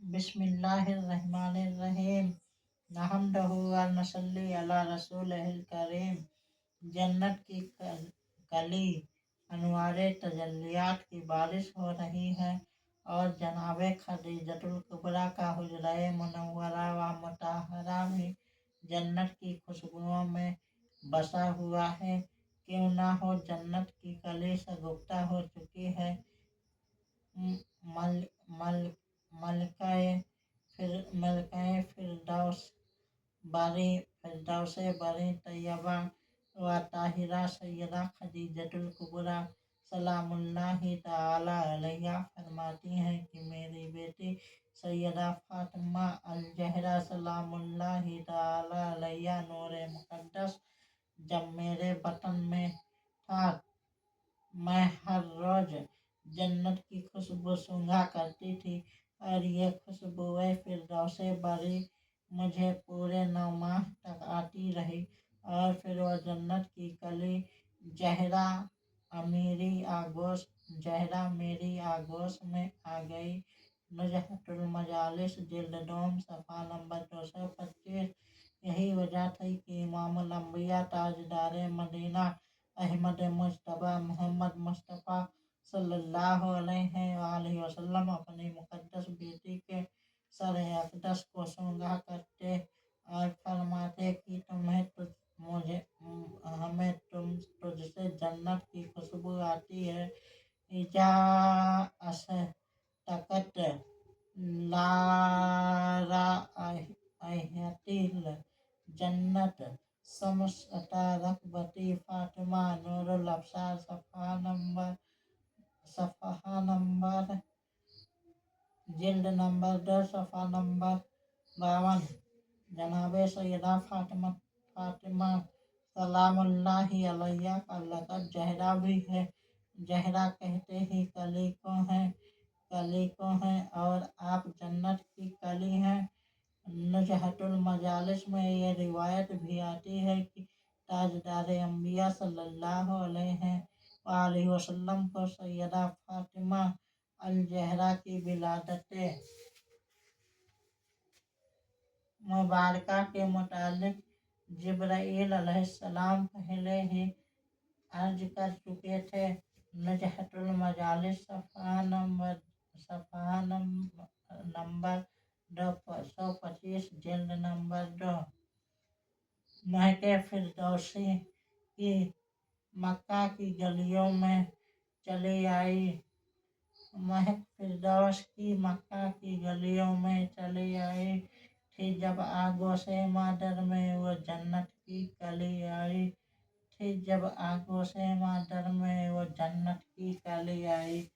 बिस्मिल्लाहिर्रहमानिर्रहीम। नहमदहु व नसल्ली अला रसूलिहिल करीम। जन्नत की कली अनवारे तजल्लियात की बारिश हो रही है और जनाबे खदीजतुल कुबरा का हुजरा मुनव्वरा व मुताहरा भी जन्नत की खुशबुओं में बसा हुआ है। क्यों ना हो जन्नत की कली शगुफ्ता हो चुकी है। मल मल मलकाए फिरदौस बरी तैयबा व ताहिरा सैयदा खदीजतुल कुबरा सलामुल्लाहि तआला अलैहा फरमाती हैं कि मेरी बेटी सैयदा फातिमा अल जहरा सलामुल्लाहि तआला अलैहा नूर मुकद्दस जब मेरे बतन में था, मैं हर रोज जन्नत की खुशबू सूंघा करती थी और ये खुशबुएं फिरदौसे बरी मुझे पूरे 9 माह तक आती रही। और फिर वह जन्नत की कली जहरा मेरी आगोश में आ गई। नुजहतुल मजालिस जिल्द दोम सफ़ा नंबर 225। यही वजह थी कि इमामुल अंबिया ताजदार मदीना अहमद मुज्तबा मोहम्मद मुस्तफ़ा सल्लल्लाहु अलैहि वसल्लम अपनी मुकद्दस बेटी के सर अक़दस को सूंघा करते और फरमाते कि तुझसे जन्नत की खुशबू आती है। इजा अशतकत लारा अहतिल जन्नत समसता रकबती फातिमा नूरुल अब्सार सफ़हा नंबर जिल्द नंबर 2 सफ़ा नंबर 52। जनाबे सैयदा फातिमा सलामुल्लाहि अलैहा का लक़ब जहरा भी है। जहरा कहते ही कली को है और आप जन्नत की कली हैं। नुजहतुल मजालिस में ये रिवायत भी आती है कि ताजदार अंबिया सल्लल्लाहु अलैहि वसल्लम को सैयदा फातिमा अल जहरा की विलादत मुबारका के मुतालिक जिब्राईल अलैहिस्सलाम पहले ही अर्ज कर चुके थे। नुजहतुल मजालिस सफ़हा नंबर 225 जिल्द नंबर 2। महके फिरदौसी की मक्का की गलियों में चली आई। महक फिरदौस की मक्का की गलियों में चली आई थी जब आगोशे मादर में वो जन्नत की कली आई।